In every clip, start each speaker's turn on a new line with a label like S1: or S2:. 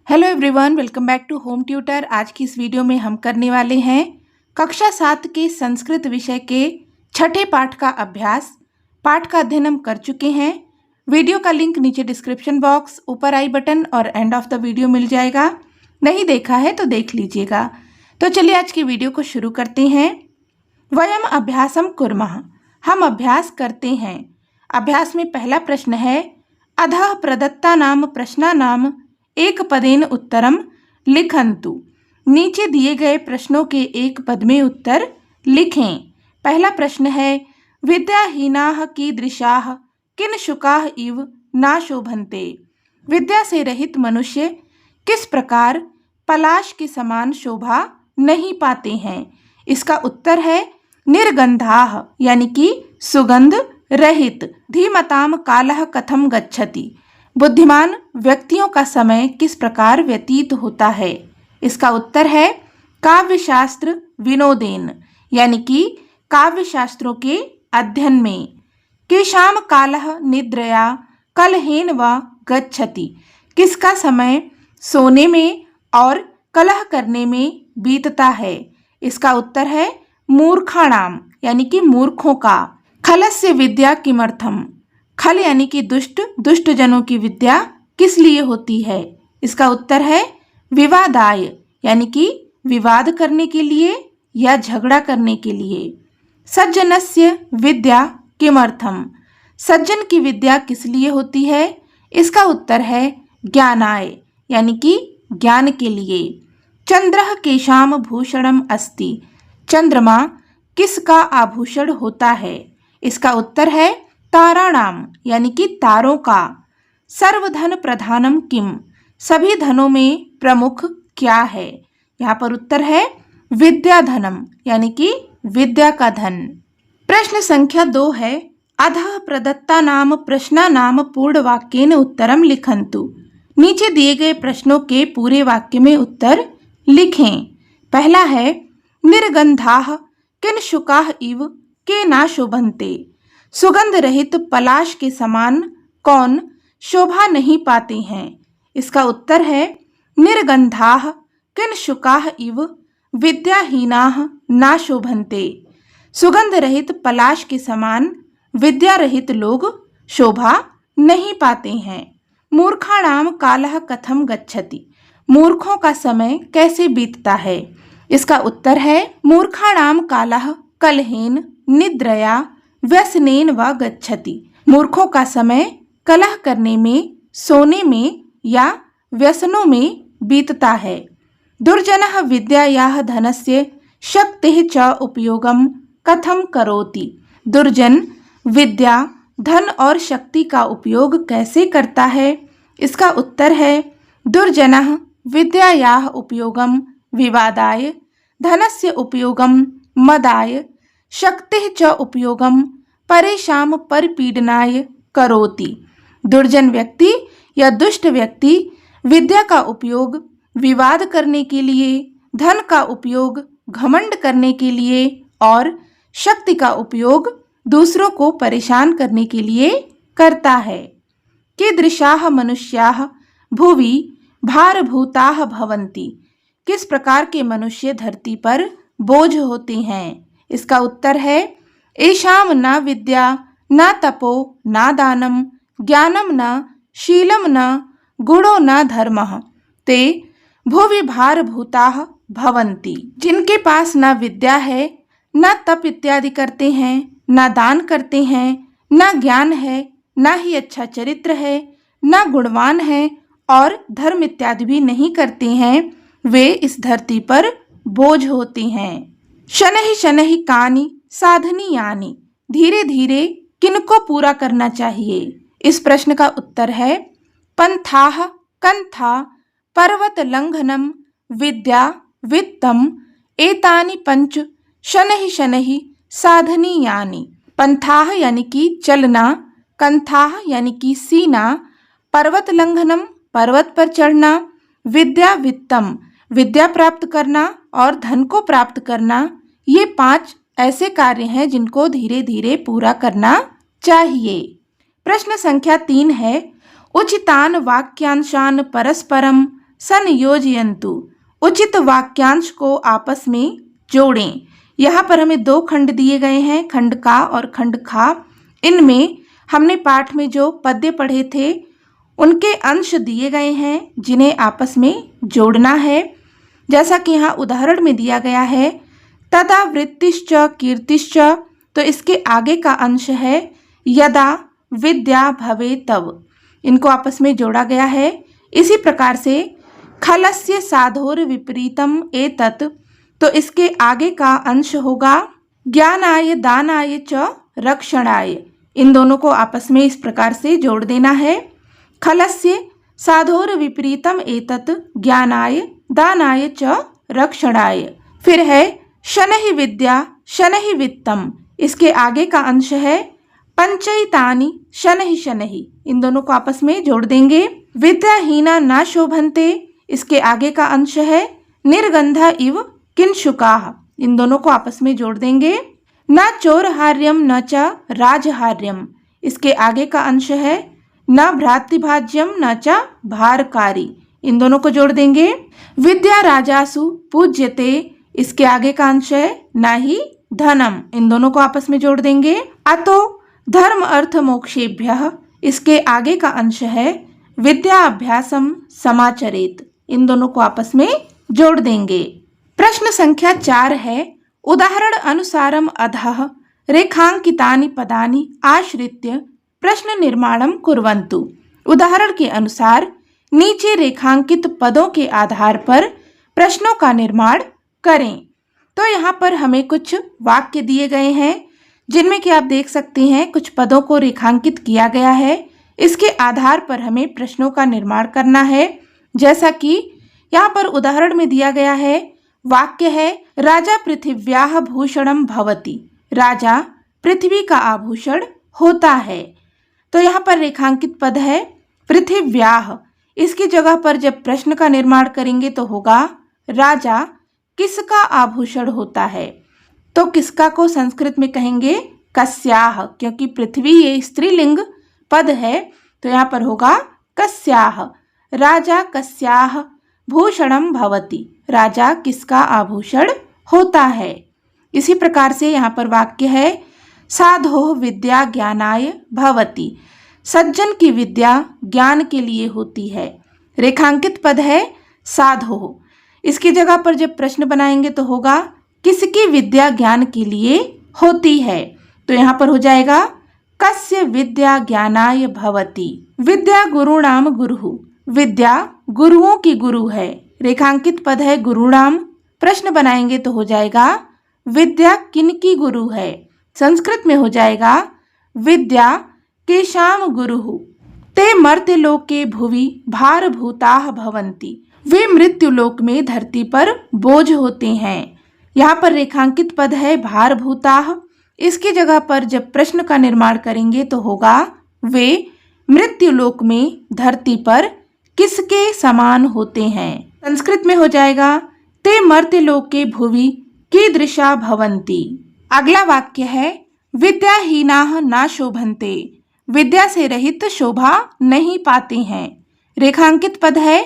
S1: Hello everyone, welcome back to home tutor. आज की इस वीडियो में हम करने वाले हैं कक्षा 7 के संस्कृत विषय के छठे पाठ का अभ्यास। पाठ का अध्ययन हम कर चुके हैं। वीडियो का लिंक नीचे डिस्क्रिप्शन बॉक्स, ऊपर आई बटन और एंड ऑफ द वीडियो मिल जाएगा। नहीं देखा है तो देख लीजिएगा। तो चलिए आज की वीडियो को शुरू करते हैं। वयम अभ्यासम कुर्मः, हम अभ्यास करते हैं। अभ्यास में पहला प्रश्न है, अधः प्रदत्ता नाम प्रश्ना नाम एक पदेन उत्तरम लिखन्तु। नीचे दिए गए प्रश्नों के एक पद में उत्तर लिखें। पहला प्रश्न है, विद्याहीनाः कीदृशाः किन शुकाः इव ना शोभन्ते। विद्या से रहित मनुष्य किस प्रकार पलाश के समान शोभा नहीं पाते हैं। इसका उत्तर है निर्गंधाः, यानी कि सुगंध रहित। धीमताम कालः कथम गच्छति। बुद्धिमान व्यक्तियों का समय किस प्रकार व्यतीत होता है। इसका उत्तर है काव्यशास्त्र विनोदेन, यानी कि काव्य शास्त्रों के अध्ययन में। केशाम कालः निद्रया कलहेन व गच्छति। किसका समय सोने में और कलह करने में बीतता है। इसका उत्तर है मूर्खाणाम, यानी कि मूर्खों का। खलस्य विद्या किमर्थम। खल यानी कि दुष्ट जनों की विद्या किस लिए होती है। इसका उत्तर है विवादाय, यानी कि विवाद करने के लिए या झगड़ा करने के लिए। सज्जनस्य विद्या किमर्थम। सज्जन की विद्या किस लिए होती है। इसका उत्तर है ज्ञानाय, यानी कि ज्ञान के लिए। चंद्रः केशाम भूषणम अस्ति। चंद्रमा किसका आभूषण होता है। इसका उत्तर है ताराणाम, यानी कि तारों का। सर्वधन प्रधानम किम। सभी धनों में प्रमुख क्या है। यहाँ पर उत्तर है विद्याधनम, यानी कि विद्या का धन। प्रश्न संख्या 2 है, अधः प्रदत्ता नाम प्रश्ना नाम पूर्ण वाक्येन उत्तरम लिखन्तु। नीचे दिए गए प्रश्नों के पूरे वाक्य में उत्तर लिखें। पहला है, निर्गंधाः किन शुकाः इव के ना शोभन्ते। सुगंध रहित पलाश के समान कौन शोभा नहीं पाते हैं। इसका उत्तर है निर्गंधाः किन शुकाः इव विद्याहीनाः ना शोभन्ते। सुगंध रहित पलाश के समान विद्या रहित लोग शोभा नहीं पाते हैं। मूर्खाणाम कालः कथम गच्छति। मूर्खों का समय कैसे बीतता है। इसका उत्तर है मूर्खाणाम कालः कलहेन निद्रया व्यसनेन व गच्छति। मूर्खों का समय कलह करने में, सोने में या व्यसनों में बीतता है। दुर्जनः विद्यायाः धनस्य शक्तिः च उपयोगम कथम करोति। दुर्जन विद्या, धन और शक्ति का उपयोग कैसे करता है। इसका उत्तर है दुर्जनः विद्यायाः उपयोगम विवादाय, धनस्य उपयोगम मदाय, शक्तिः च उपयोगम परेशान परपीडनाय करोति। दुर्जन व्यक्ति या दुष्ट व्यक्ति विद्या का उपयोग विवाद करने के लिए, धन का उपयोग घमंड करने के लिए और शक्ति का उपयोग दूसरों को परेशान करने के लिए करता है। कीदृशाः मनुष्याः भुवि भारभूताः भवन्ति। किस प्रकार के मनुष्य धरती पर बोझ होते हैं। इसका उत्तर है एषाम न विद्या न तपो न दानम ज्ञानम न शीलम न गुणो न धर्मः ते भुवि भारभूताः भवन्ति। जिनके पास न विद्या है, न तप इत्यादि करते हैं, न दान करते हैं, न ज्ञान है, न ही अच्छा चरित्र है, न गुणवान है और धर्म इत्यादि भी नहीं करते हैं, वे इस धरती पर बोझ होते हैं। शनैः शनैः कानि साधनीयानि। धीरे धीरे किनको पूरा करना चाहिए। इस प्रश्न का उत्तर है पंथाः कंथा पर्वत लंघनम विद्या वित्तम एतानि पंच शनैः शनैः साधनीयानि। पंथाः यानी कि चलना, कंथाः यानी कि सीना, पर्वत लंघनम पर्वत पर चढ़ना, विद्या वित्तम विद्या प्राप्त करना और धन को प्राप्त करना। ये 5 ऐसे कार्य हैं जिनको धीरे धीरे पूरा करना चाहिए। प्रश्न संख्या 3 है, उचितान वाक्यांशान परस्परम संयोजयन्तु। उचित वाक्यांश को आपस में जोड़ें। यहाँ पर हमें दो खंड दिए गए हैं, खंड का और खंड खा। इनमें हमने पाठ में जो पद्य पढ़े थे उनके अंश दिए गए हैं जिन्हें आपस में जोड़ना है। जैसा कि यहाँ उदाहरण में दिया गया है तदा वृत्तिश्च कीर्तिश्च, तो इसके आगे का अंश है यदा विद्या भवे तव। इनको आपस में जोड़ा गया है। इसी प्रकार से खलस्य साधोर विपरीतम एतत्, तो इसके आगे का अंश होगा ज्ञानाय दानाय च रक्षणाय। इन दोनों को आपस में इस प्रकार से जोड़ देना है। खलस्य साधोर विपरीतम एतत् ज्ञानाय दानाय च रक्षणाय। फिर है शनहि विद्या शनहि वित्तम, इसके आगे का अंश है पंचैतानि शनहि शनहि। इन दोनों को आपस में जोड़ देंगे। विद्याहीना न शोभन्ते, इसके आगे का अंश है निर्गंधा इव किंशुकाः। इन दोनों को आपस में जोड़ देंगे। न चोरहार्यम न च राजहार्यम, इसके आगे का अंश है न भ्रातृभाज्यम न च भारकारी। इन दोनों को जोड़ देंगे। विद्या राजासु पूज्यते, इसके आगे का अंश है न ही धनम। इन दोनों को आपस में जोड़ देंगे। अतो धर्म अर्थ मोक्षेभ्यः, इसके आगे का अंश है विद्या अभ्यासम समाचरेत। इन दोनों को आपस में जोड़ देंगे। प्रश्न संख्या 4 है उदाहरण अनुसारम अधः रेखांकितानि पदानि आश्रित्य प्रश्न निर्माणम कुर्वन्तु। उदाहरण के अनुसार नीचे रेखांकित पदों के आधार पर प्रश्नों का निर्माण करें। तो यहाँ पर हमें कुछ वाक्य दिए गए हैं जिनमें कि आप देख सकते हैं कुछ पदों को रेखांकित किया गया है। इसके आधार पर हमें प्रश्नों का निर्माण करना है। जैसा कि यहाँ पर उदाहरण में दिया गया है, वाक्य है राजा पृथिव्याः भूषणम भवति, राजा पृथ्वी का आभूषण होता है। तो यहाँ पर रेखांकित पद है पृथिव्याः। इसकी जगह पर जब प्रश्न का निर्माण करेंगे तो होगा राजा किसका आभूषण होता है। तो किसका को संस्कृत में कहेंगे कस्याः, क्योंकि पृथ्वी ये स्त्रीलिंग पद है तो यहाँ पर होगा कस्याः। राजा कस्याः भूषणम भवति, राजा किसका आभूषण होता है। इसी प्रकार से यहाँ पर वाक्य है साधोः विद्या ज्ञानाय भवति, सज्जन की विद्या ज्ञान के लिए होती है। रेखांकित पद है साधोः। इसकी जगह पर जब प्रश्न बनाएंगे तो होगा किसकी विद्या ज्ञान के लिए होती है। तो यहाँ पर हो जाएगा कस्य विद्या ज्ञानाय भवति। विद्या गुरुणाम गुरुः, विद्या गुरुओं की गुरु है। रेखांकित पद है गुरुणाम। प्रश्न बनाएंगे तो हो जाएगा विद्या किनकी गुरु है। संस्कृत में हो जाएगा विद्या केषां गुरुः। ते मर्त्यलोके भुवि भारभूताः भवन्ति, वे मृत्युलोक में धरती पर बोझ होते हैं। यहाँ पर रेखांकित पद है भारभूताः। इसकी जगह पर जब प्रश्न का निर्माण करेंगे तो होगा वे मृत्युलोक में धरती पर किसके समान होते हैं। संस्कृत में हो जाएगा ते मर्त्यलोके भुवि कीदृशा भवन्ति। अगला वाक्य है विद्याहीनाः न शोभन्ते, विद्या से रहित शोभा नहीं पाते हैं। रेखांकित पद है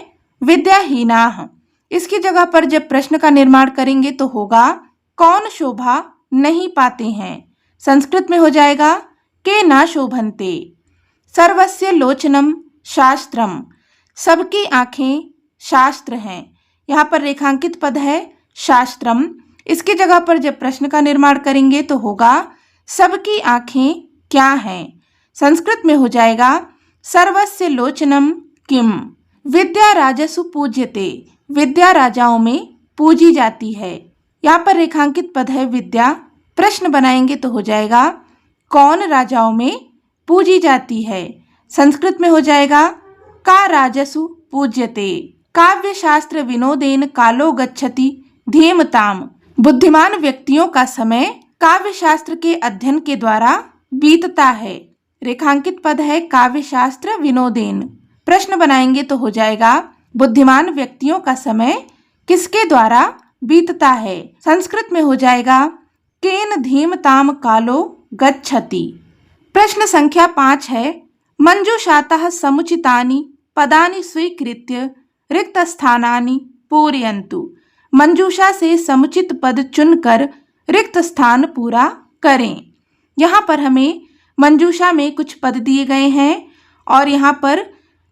S1: विद्याहीनाः। इसकी जगह पर जब प्रश्न का निर्माण करेंगे तो होगा कौन शोभा नहीं पाते हैं। संस्कृत में हो जाएगा के न शोभन्ते। सर्वस्य लोचनम शास्त्रम, सबकी आंखें शास्त्र हैं। यहाँ पर रेखांकित पद है शास्त्रम। इसकी जगह पर जब प्रश्न का निर्माण करेंगे तो होगा सबकी आंखें क्या हैं। संस्कृत में हो जाएगा सर्वस्य लोचनम किम। विद्या राजसु पूज्यते, विद्या राजाओं में पूजी जाती है। यहाँ पर रेखांकित पद है विद्या। प्रश्न बनाएंगे तो हो जाएगा कौन राजाओं में पूजी जाती है। संस्कृत में हो जाएगा का राजसु पूज्यते। काव्य शास्त्र विनोदेन कालो गच्छति धीमताम, बुद्धिमान व्यक्तियों का समय काव्य शास्त्र के अध्ययन के द्वारा बीतता है। रेखांकित पद है काव्य शास्त्र विनोदेन। प्रश्न बनाएंगे तो हो जाएगा बुद्धिमान व्यक्तियों का समय किसके द्वारा बीतता है। संस्कृत में हो जाएगा केन धीमताम कालो गच्छति। प्रश्न संख्या 5 है मंजूषातः समुचितानि पदानि स्वीकृत्य रिक्त स्थानानि पूरयन्तु। मंजूषा से समुचित पद चुनकर रिक्त स्थान पूरा करें। यहाँ पर हमें मंजूषा में कुछ पद दिए गए हैं और यहाँ पर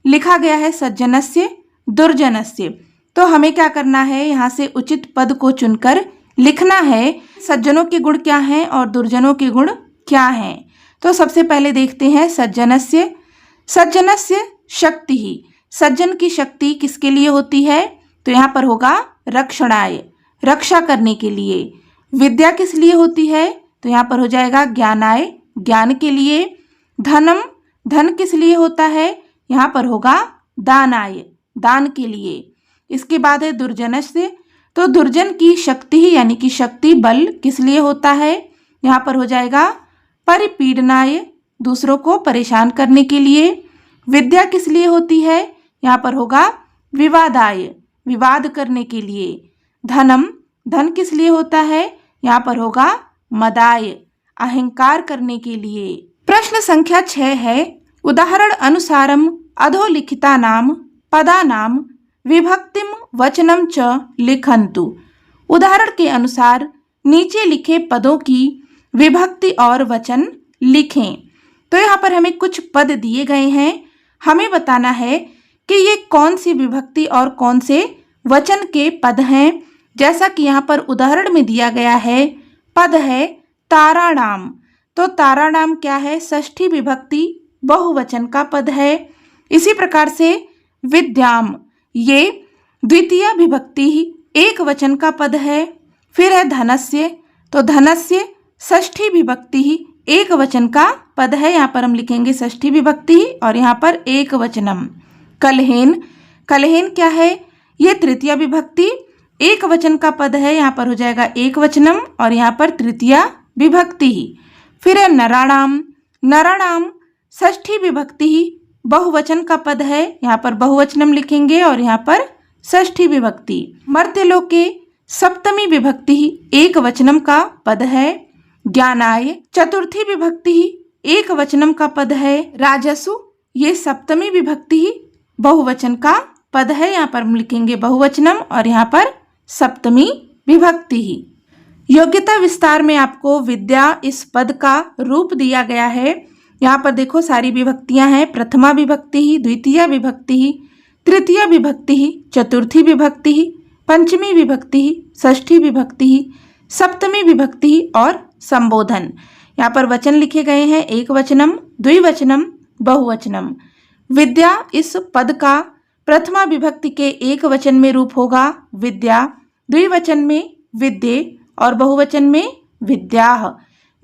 S1: लिखा गया है सज्जनस्य दुर्जनस्य। तो हमें क्या करना है, यहाँ से उचित पद को चुनकर लिखना है सज्जनों के गुण क्या हैं और दुर्जनों के गुण क्या हैं। तो सबसे पहले देखते हैं सज्जनस्य। सज्जनस्य शक्ति ही, सज्जन की शक्ति किसके लिए होती है, तो यहाँ पर होगा रक्षणाय, रक्षा करने के लिए। विद्या किस लिए होती है, तो यहाँ पर हो जाएगा ज्ञानाय, ज्ञान के लिए। धनम, धन किस लिए होता है, यहाँ पर होगा दानाय, दान के लिए। इसके बाद है दुर्जनस्य, तो दुर्जन की शक्ति ही यानी कि शक्ति बल किस लिए होता है, यहाँ पर हो जाएगा परिपीडनाय, दूसरों को परेशान करने के लिए। विद्या किस लिए होती है, यहाँ पर होगा विवादाय, विवाद करने के लिए। धनम, धन किस लिए होता है, यहाँ पर होगा मदाय, अहंकार करने के लिए। प्रश्न संख्या 6 है, उदाहरण अनुसारम अधोलिखितानां पदानां विभक्तिम वचनम च लिखन्तु। उदाहरण के अनुसार नीचे लिखे पदों की विभक्ति और वचन लिखें। तो यहाँ पर हमें कुछ पद दिए गए हैं, हमें बताना है कि ये कौन सी विभक्ति और कौन से वचन के पद हैं। जैसा कि यहाँ पर उदाहरण में दिया गया है, पद है ताराणाम। तो ताराणाम क्या है, षष्ठी विभक्ति बहुवचन का पद है। इसी प्रकार से विद्याम, ये द्वितीय विभक्ति एक वचन का पद है। फिर है धनस्य, तो धनस्य षष्ठी विभक्ति एक वचन का पद है, यहाँ पर हम लिखेंगे षष्ठी विभक्ति और यहाँ पर एक वचनम। कलहेन, कलहेन क्या है, ये तृतीय विभक्ति एक वचन का पद है, यहाँ पर हो जाएगा एक वचनम और यहाँ पर तृतीय विभक्ति। फिर है नराणाम, नराणाम षष्ठी विभक्ति बहुवचन का पद है, यहाँ पर बहुवचनम लिखेंगे और यहाँ पर षष्ठी विभक्ति। मर्त्यलोके सप्तमी विभक्ति एक वचनम का पद है। ज्ञानाय चतुर्थी विभक्ति एक वचनम का पद है। राजसु, ये सप्तमी विभक्ति बहुवचन का पद है, यहाँ पर हम लिखेंगे बहुवचनम और यहाँ पर सप्तमी विभक्ति। योग्यता विस्तार में आपको विद्या इस पद का रूप दिया गया है। यहाँ पर देखो सारी विभक्तियां हैं, प्रथमा विभक्ति, द्वितीय विभक्ति, तृतीय विभक्ति, चतुर्थी विभक्ति, पंचमी विभक्ति, षष्ठी विभक्ति, सप्तमी विभक्ति और संबोधन। यहाँ पर वचन लिखे गए हैं एक वचनम, द्विवचनम, बहुवचनम। विद्या इस पद का प्रथमा विभक्ति के एक वचन में रूप होगा विद्या, द्विवचन में विद्ये और बहुवचन में विद्याः।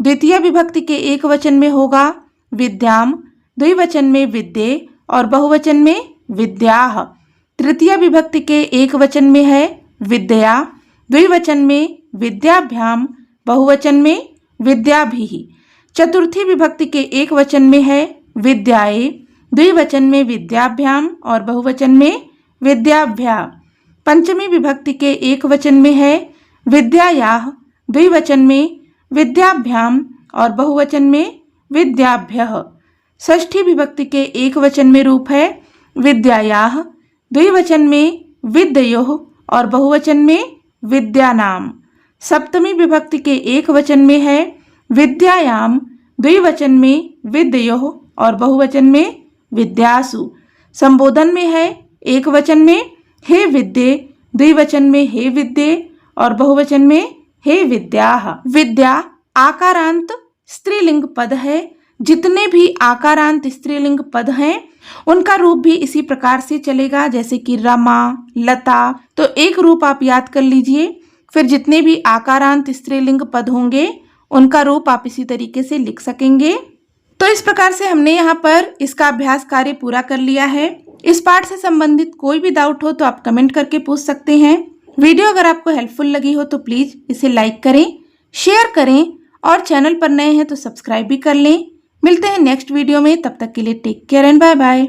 S1: द्वितीय विभक्ति के एक वचन में होगा विद्याम, द्विवचन में विद्ये और बहुवचन में विद्याः। तृतीय विभक्ति के एक वचन में है विद्या, द्विवचन में विद्याभ्याम, बहुवचन में विद्याभिः। चतुर्थी विभक्ति के एक वचन में है विद्याये, द्विवचन में विद्याभ्याम और बहुवचन में विद्याभ्या। पंचमी विभक्ति के एक वचन में है विद्यायाः, द्विवचन में विद्याभ्याम और बहुवचन में विद्याभ्यः। षष्ठी विभक्ति के एक वचन में रूप है विद्यायाः, द्विवचन में विद्ययोः और बहुवचन में विद्यानाम। सप्तमी विभक्ति के एक वचन में है विद्यायाम, द्विवचन में विद्ययोः और बहुवचन में विद्यासु। संबोधन में है एक वचन में हे विद्ये, द्विवचन में हे विद्ये और बहुवचन में हे विद्याः। विद्या आकारांत स्त्रीलिंग पद है। जितने भी आकारांत स्त्रीलिंग पद हैं उनका रूप भी इसी प्रकार से चलेगा, जैसे कि रमा, लता। तो एक रूप आप याद कर लीजिए, फिर जितने भी आकारांत स्त्रीलिंग पद होंगे उनका रूप आप इसी तरीके से लिख सकेंगे। तो इस प्रकार से हमने यहाँ पर इसका अभ्यास कार्य पूरा कर लिया है। इस पाठ से संबंधित कोई भी डाउट हो तो आप कमेंट करके पूछ सकते हैं। वीडियो अगर आपको हेल्पफुल लगी हो तो प्लीज़ इसे लाइक करें, शेयर करें और चैनल पर नए हैं तो सब्सक्राइब भी कर लें। मिलते हैं नेक्स्ट वीडियो में, तब तक के लिए take care and bye bye.